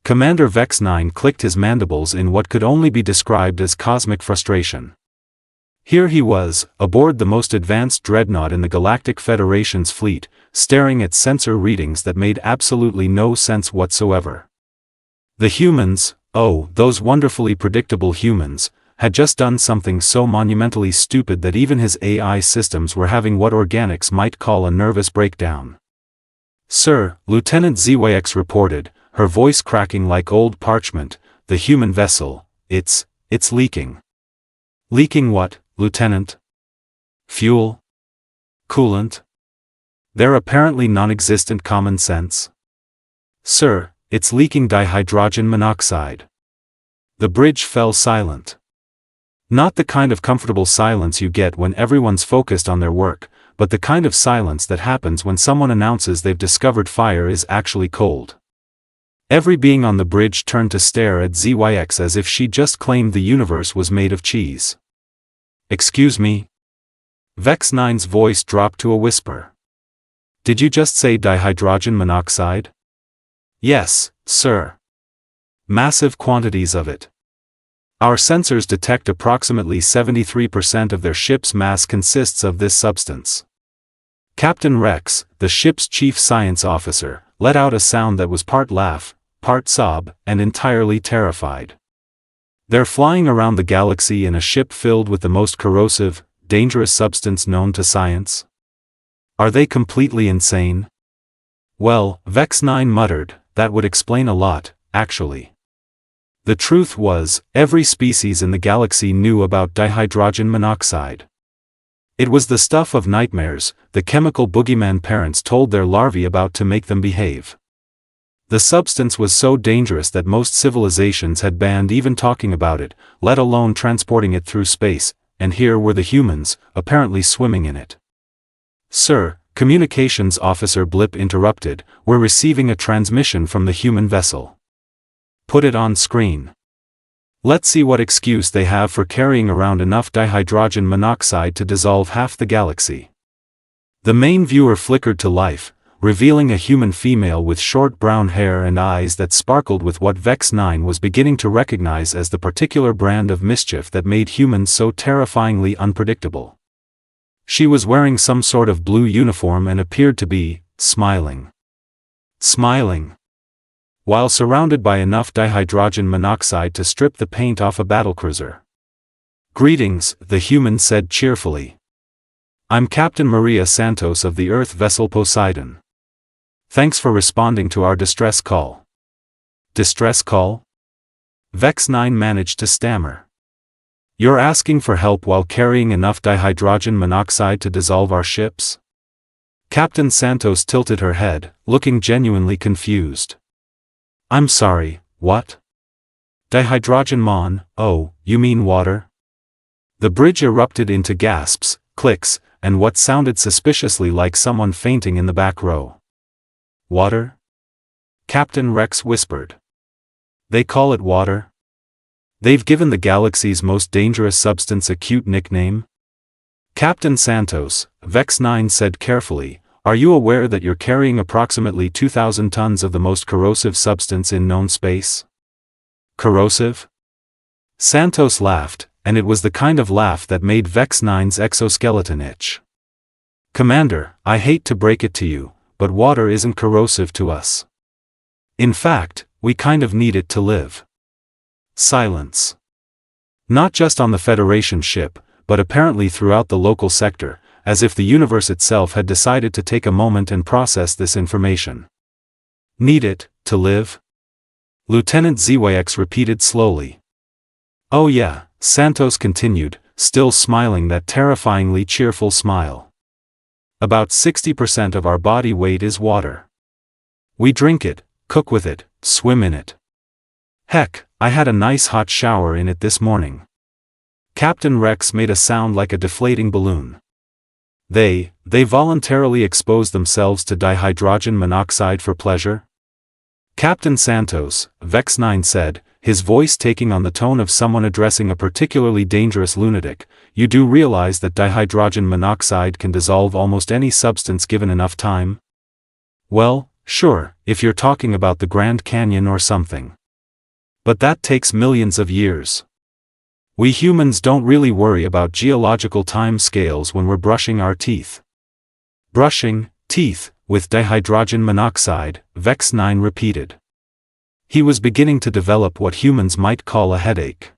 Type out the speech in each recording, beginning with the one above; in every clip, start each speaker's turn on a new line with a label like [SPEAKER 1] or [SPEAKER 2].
[SPEAKER 1] Commander Vex-Nine clicked his mandibles in what could only be described as cosmic frustration. Here he was, aboard the most advanced dreadnought in the Galactic Federation's fleet, staring at sensor readings that made absolutely no sense whatsoever. The humans, oh, those wonderfully predictable humans, had just done something so monumentally stupid that even his AI systems were having what organics might call a nervous breakdown. "Sir," Lieutenant ZYX reported, her voice cracking like old parchment, "the human vessel, it's leaking." "Leaking what, Lieutenant? Fuel? Coolant? Their apparently non-existent common sense?" "Sir, it's leaking dihydrogen monoxide." The bridge fell silent. Not the kind of comfortable silence you get when everyone's focused on their work, but the kind of silence that happens when someone announces they've discovered fire is actually cold. Every being on the bridge turned to stare at ZYX as if she just claimed the universe was made of cheese. "Excuse me?" Vex-Nine's voice dropped to a whisper. "Did you just say dihydrogen monoxide?" "Yes, sir. Massive quantities of it. Our sensors detect approximately 73% of their ship's mass consists of this substance." Captain Rex, the ship's chief science officer, let out a sound that was part laugh, part sob, and entirely terrified. "They're flying around the galaxy in a ship filled with the most corrosive, dangerous substance known to science? Are they completely insane?" "Well," Vex-Nine muttered, "that would explain a lot, actually." The truth was, every species in the galaxy knew about dihydrogen monoxide. It was the stuff of nightmares, the chemical boogeyman parents told their larvae about to make them behave. The substance was so dangerous that most civilizations had banned even talking about it, let alone transporting it through space, and here were the humans, apparently swimming in it. "Sir," Communications Officer Blip interrupted, "we're receiving a transmission from the human vessel." "Put it on screen. Let's see what excuse they have for carrying around enough dihydrogen monoxide to dissolve half the galaxy." The main viewer flickered to life, revealing a human female with short brown hair and eyes that sparkled with what Vex-Nine was beginning to recognize as the particular brand of mischief that made humans so terrifyingly unpredictable. She was wearing some sort of blue uniform and appeared to be smiling. Smiling. While surrounded by enough dihydrogen monoxide to strip the paint off a battlecruiser. "Greetings," the human said cheerfully. "I'm Captain Maria Santos of the Earth vessel Poseidon. Thanks for responding to our distress call." "Distress call?" Vex-Nine managed to stammer. "You're asking for help while carrying enough dihydrogen monoxide to dissolve our ships?" Captain Santos tilted her head, looking genuinely confused. "I'm sorry, what? Dihydrogen oh, you mean water?" The bridge erupted into gasps, clicks, and what sounded suspiciously like someone fainting in the back row. "Water?" Captain Rex whispered. "They call it water? They've given the galaxy's most dangerous substance a cute nickname?" "Captain Santos," Vex-Nine said carefully, "are you aware that you're carrying approximately 2,000 tons of the most corrosive substance in known space?" "Corrosive?" Santos laughed, and it was the kind of laugh that made Vex-Nine's exoskeleton itch. "Commander, I hate to break it to you, but water isn't corrosive to us. In fact, we kind of need it to live." Silence. Not just on the Federation ship, but apparently throughout the local sector, as if the universe itself had decided to take a moment and process this information. "Need it, to live?" Lieutenant ZYX repeated slowly. "Oh yeah," Santos continued, still smiling that terrifyingly cheerful smile. "About 60% of our body weight is water. We drink it, cook with it, swim in it. Heck, I had a nice hot shower in it this morning." Captain Rex made a sound like a deflating balloon. They voluntarily expose themselves to dihydrogen monoxide for pleasure?" "Captain Santos," Vex-Nine said, his voice taking on the tone of someone addressing a particularly dangerous lunatic, "you do realize that dihydrogen monoxide can dissolve almost any substance given enough time?" "Well, Sure, if you're talking about the Grand Canyon or something. But that takes millions of years. We humans don't really worry about geological time scales when we're brushing our teeth. Brushing teeth with dihydrogen monoxide, Vex-Nine repeated. He was beginning to develop what humans might call a headache.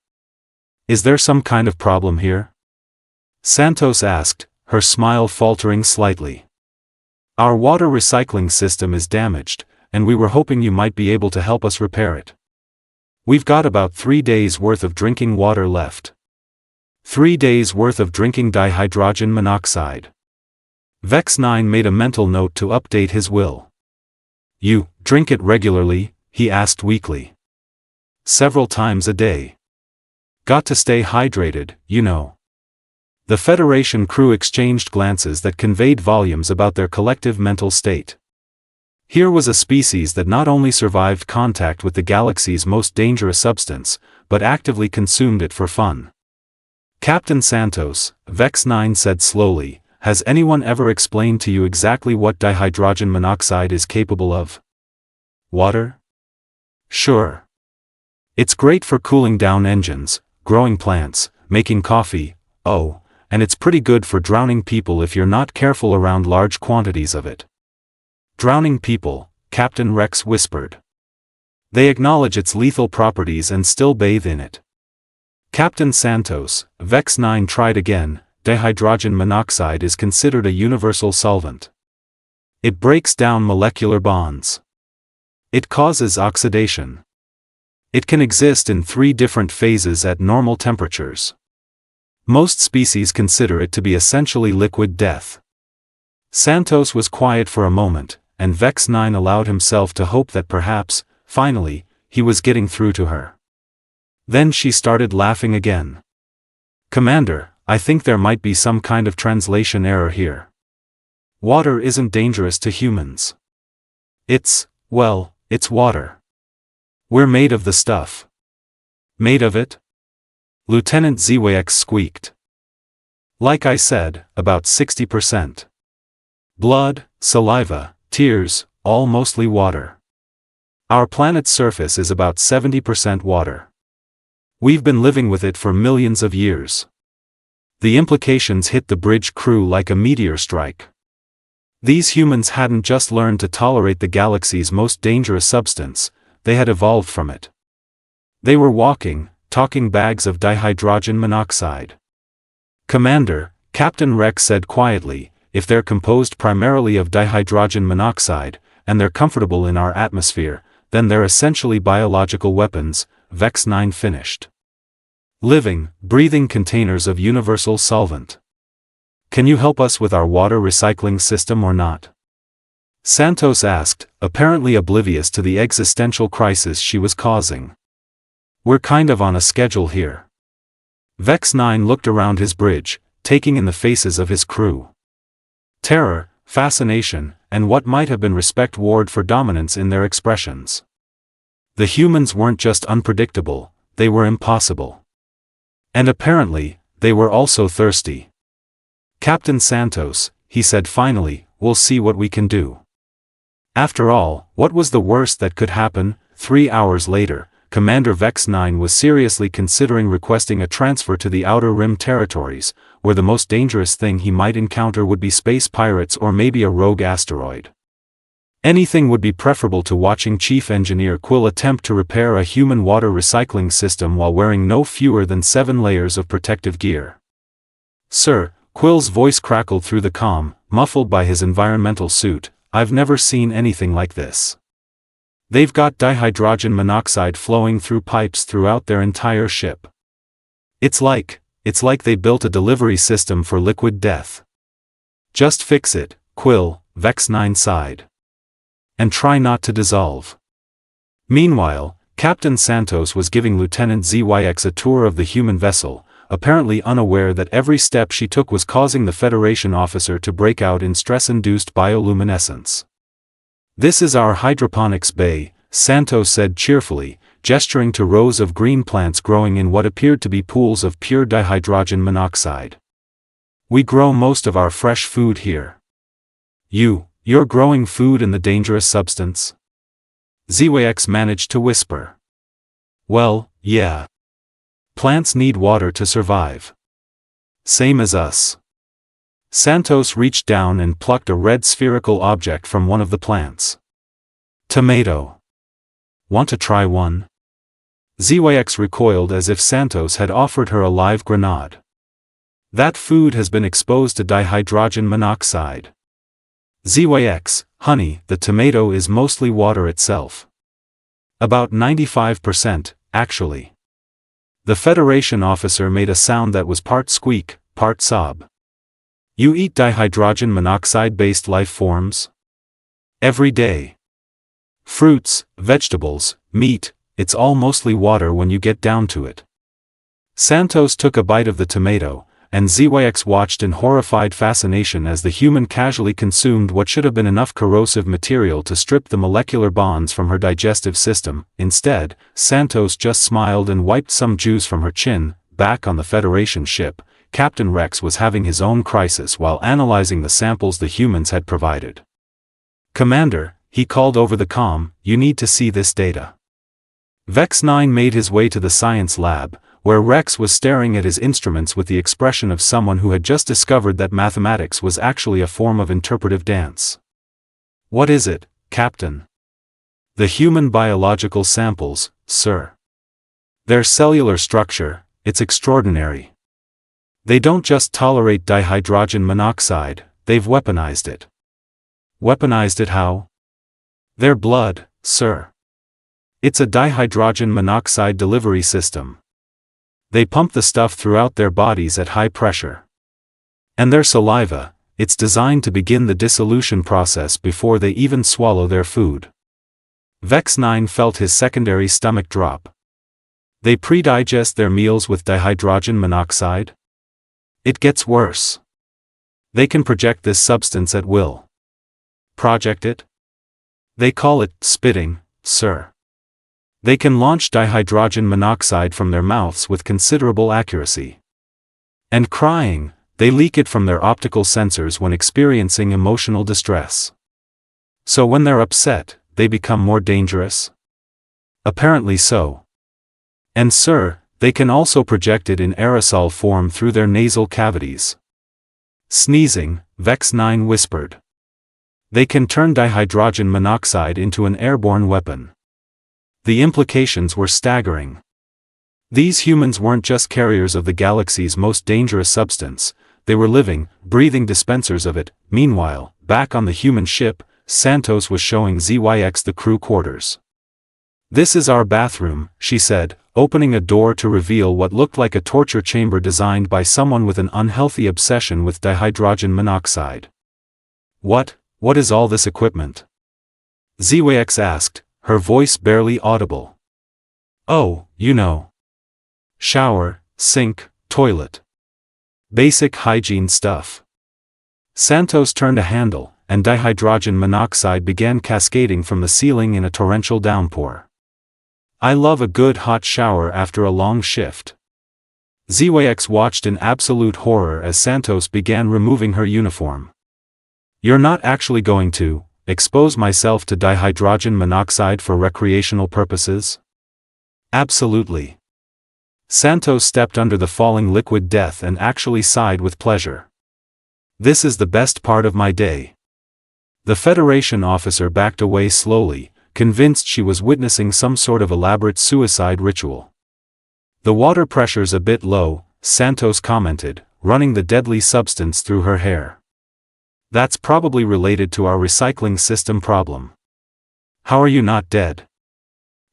[SPEAKER 1] Is there some kind of problem here? Santos asked, her smile faltering slightly. Our water recycling system is damaged, and we were hoping you might be able to help us repair it. We've got about 3 days' worth of drinking water left. 3 days' worth of drinking dihydrogen monoxide. Vex-Nine made a mental note to update his will. You drink it regularly? He asked weakly. Several times a day. Got to stay hydrated, you know. The Federation crew exchanged glances that conveyed volumes about their collective mental state. Here was a species that not only survived contact with the galaxy's most dangerous substance, but actively consumed it for fun. Captain Santos, Vex-Nine said slowly, has anyone ever explained to you exactly what dihydrogen monoxide is capable of? Water? Sure. It's great for cooling down engines, growing plants, making coffee, oh, and it's pretty good for drowning people if you're not careful around large quantities of it. Drowning people, Captain Rex whispered. They acknowledge its lethal properties and still bathe in it. Captain Santos, Vex-Nine tried again, dihydrogen monoxide is considered a universal solvent. It breaks down molecular bonds. It causes oxidation. It can exist in 3 different phases at normal temperatures. Most species consider it to be essentially liquid death. Santos was quiet for a moment, and Vex-Nine allowed himself to hope that perhaps, finally, he was getting through to her. Then she started laughing again. Commander, I think there might be some kind of translation error here. Water isn't dangerous to humans. It's water. We're made of the stuff. Made of it? Lieutenant ZYX squeaked. Like I said, about 60%. Blood, saliva, tears, all mostly water. Our planet's surface is about 70% water. We've been living with it for millions of years. The implications hit the bridge crew like a meteor strike. These humans hadn't just learned to tolerate the galaxy's most dangerous substance, they had evolved from it. They were talking bags of dihydrogen monoxide. Commander, Captain Rex said quietly, if they're composed primarily of dihydrogen monoxide, and they're comfortable in our atmosphere, then they're essentially biological weapons, Vex-Nine finished. Living, breathing containers of universal solvent. Can you help us with our water recycling system or not? Santos asked, apparently oblivious to the existential crisis she was causing. We're kind of on a schedule here. Vex-Nine looked around his bridge, taking in the faces of his crew. Terror, fascination, and what might have been respect warred for dominance in their expressions. The humans weren't just unpredictable, they were impossible. And apparently, they were also thirsty. Captain Santos, he said finally, we'll see what we can do. After all, what was the worst that could happen? 3 hours later, Commander Vex-Nine was seriously considering requesting a transfer to the Outer Rim territories, where the most dangerous thing he might encounter would be space pirates or maybe a rogue asteroid. Anything would be preferable to watching Chief Engineer Quill attempt to repair a human water recycling system while wearing no fewer than 7 layers of protective gear. Sir, Quill's voice crackled through the comm, muffled by his environmental suit, I've never seen anything like this. They've got dihydrogen monoxide flowing through pipes throughout their entire ship. It's like they built a delivery system for liquid death. Just fix it, Quill, Vex-Nine sighed. And try not to dissolve. Meanwhile, Captain Santos was giving Lieutenant ZYX a tour of the human vessel, apparently unaware that every step she took was causing the Federation officer to break out in stress-induced bioluminescence. This is our hydroponics bay, Santos said cheerfully, gesturing to rows of green plants growing in what appeared to be pools of pure dihydrogen monoxide. We grow most of our fresh food here. You You're growing food in the dangerous substance? ZYX managed to whisper. Well, yeah. Plants need water to survive. Same as us. Santos reached down and plucked a red spherical object from one of the plants. Tomato. Want to try one? ZYX recoiled as if Santos had offered her a live grenade. That food has been exposed to dihydrogen monoxide. ZYX, honey, the tomato is mostly water itself. About 95%, actually. The Federation officer made a sound that was part squeak, part sob. You eat dihydrogen monoxide-based life forms? Every day. Fruits, vegetables, meat, it's all mostly water when you get down to it. Santos took a bite of the tomato, and ZYX watched in horrified fascination as the human casually consumed what should have been enough corrosive material to strip the molecular bonds from her digestive system. Instead, Santos just smiled and wiped some juice from her chin. Back on the Federation ship, Captain Rex was having his own crisis while analyzing the samples the humans had provided. Commander, he called over the comm, you need to see this data. Vex-Nine made his way to the science lab, where Rex was staring at his instruments with the expression of someone who had just discovered that mathematics was actually a form of interpretive dance. What is it, Captain? The human biological samples, sir. Their cellular structure, it's extraordinary. They don't just tolerate dihydrogen monoxide, they've weaponized it. Weaponized it how? Their blood, sir. It's a dihydrogen monoxide delivery system. They pump the stuff throughout their bodies at high pressure. And their saliva, it's designed to begin the dissolution process before they even swallow their food. Vex-Nine felt his secondary stomach drop. They pre-digest their meals with dihydrogen monoxide? It gets worse. They can project this substance at will. Project it? They call it spitting, sir. They can launch dihydrogen monoxide from their mouths with considerable accuracy. And crying, they leak it from their optical sensors when experiencing emotional distress. So when they're upset, they become more dangerous? Apparently so. And sir, they can also project it in aerosol form through their nasal cavities. Sneezing, Vex-Nine whispered. They can turn dihydrogen monoxide into an airborne weapon. The implications were staggering. These humans weren't just carriers of the galaxy's most dangerous substance, they were living, breathing dispensers of it. Meanwhile, back on the human ship, Santos was showing ZYX the crew quarters. This is our bathroom, she said, opening a door to reveal what looked like a torture chamber designed by someone with an unhealthy obsession with dihydrogen monoxide. What is all this equipment? ZYX asked, her voice barely audible. Oh, you know. Shower, sink, toilet. Basic hygiene stuff. Santos turned a handle, and dihydrogen monoxide began cascading from the ceiling in a torrential downpour. I love a good hot shower after a long shift. ZYX watched in absolute horror as Santos began removing her uniform. You're not actually going to expose myself to dihydrogen monoxide for recreational purposes? Absolutely. Santos stepped under the falling liquid death and actually sighed with pleasure. This is the best part of my day. The Federation officer backed away slowly, convinced she was witnessing some sort of elaborate suicide ritual. The water pressure's a bit low, Santos commented, running the deadly substance through her hair. That's probably related to our recycling system problem. How are you not dead?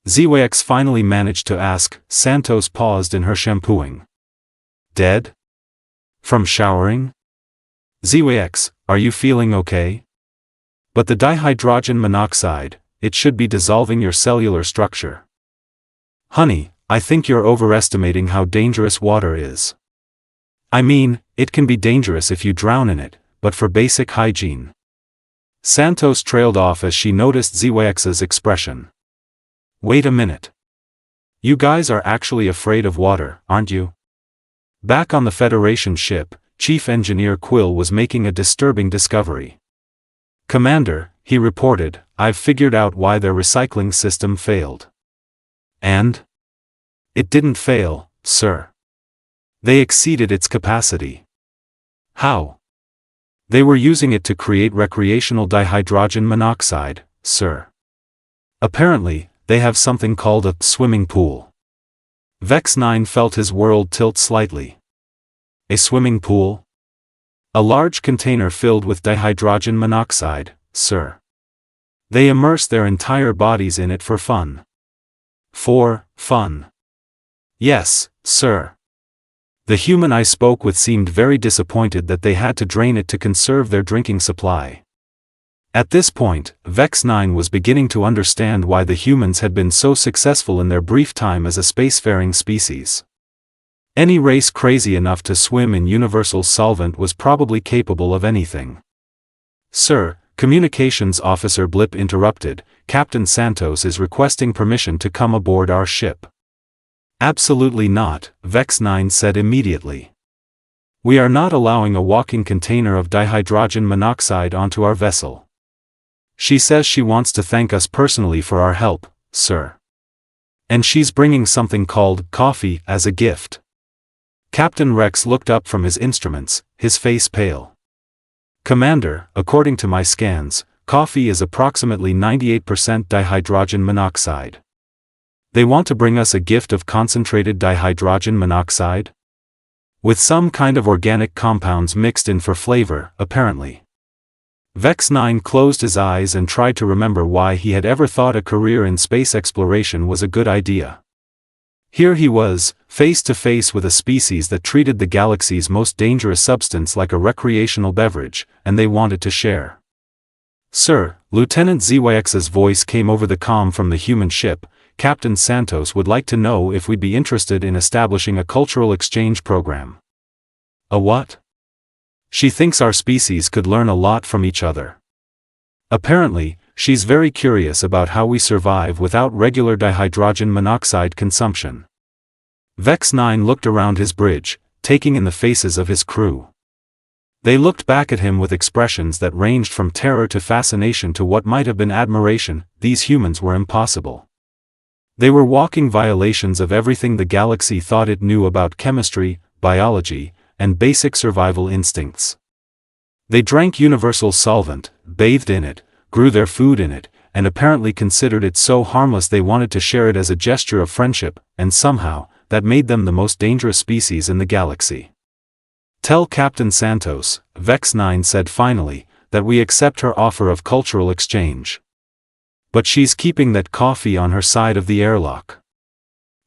[SPEAKER 1] ZYX finally managed to ask. Santos paused in her shampooing. Dead? From showering? ZYX, are you feeling okay? But the dihydrogen monoxide, it should be dissolving your cellular structure. Honey, I think you're overestimating how dangerous water is. I mean, it can be dangerous if you drown in it, but for basic hygiene. Santos trailed off as she noticed ZYX's expression. Wait a minute. You guys are actually afraid of water, aren't you? Back on the Federation ship, Chief Engineer Quill was making a disturbing discovery. "Commander," he reported, "I've figured out why their recycling system failed." "And?" "It didn't fail, sir. They exceeded its capacity." "How?" "They were using it to create recreational dihydrogen monoxide, sir. Apparently, they have something called a swimming pool." Vex-Nine felt his world tilt slightly. "A swimming pool?" "A large container filled with dihydrogen monoxide, sir. They immerse their entire bodies in it for fun." "For fun?" "Yes, sir." The human I spoke with seemed very disappointed that they had to drain it to conserve their drinking supply. At this point, Vex-Nine was beginning to understand why the humans had been so successful in their brief time as a spacefaring species. Any race crazy enough to swim in universal solvent was probably capable of anything. "Sir," Communications Officer Blip interrupted, "Captain Santos is requesting permission to come aboard our ship." "Absolutely not," Vex-Nine said immediately. "We are not allowing a walking container of dihydrogen monoxide onto our vessel. She says she wants to thank us personally for our help, sir. And she's bringing something called coffee as a gift." Captain Rex looked up from his instruments, his face pale. "Commander, according to my scans, coffee is approximately 98% dihydrogen monoxide. They want to bring us a gift of concentrated dihydrogen monoxide? With some kind of organic compounds mixed in for flavor, apparently." Vex-Nine closed his eyes and tried to remember why he had ever thought a career in space exploration was a good idea. Here he was, face to face with a species that treated the galaxy's most dangerous substance like a recreational beverage, and they wanted to share. "Sir," Lieutenant ZYX's voice came over the comm from the human ship, "Captain Santos would like to know if we'd be interested in establishing a cultural exchange program." "A what?" "She thinks our species could learn a lot from each other. Apparently, she's very curious about how we survive without regular dihydrogen monoxide consumption." Vex-Nine looked around his bridge, taking in the faces of his crew. They looked back at him with expressions that ranged from terror to fascination to what might have been admiration. These humans were impossible. They were walking violations of everything the galaxy thought it knew about chemistry, biology, and basic survival instincts. They drank universal solvent, bathed in it, grew their food in it, and apparently considered it so harmless they wanted to share it as a gesture of friendship, and somehow, that made them the most dangerous species in the galaxy. "Tell Captain Santos," Vex-Nine said finally, "that we accept her offer of cultural exchange. But she's keeping that coffee on her side of the airlock."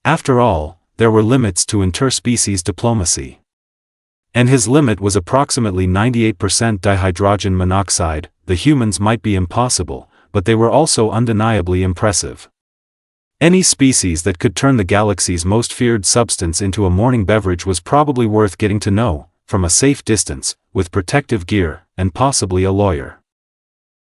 [SPEAKER 1] After all, there were limits to interspecies diplomacy. And his limit was approximately 98% dihydrogen monoxide. The humans might be impossible, but they were also undeniably impressive. Any species that could turn the galaxy's most feared substance into a morning beverage was probably worth getting to know, from a safe distance, with protective gear, and possibly a lawyer.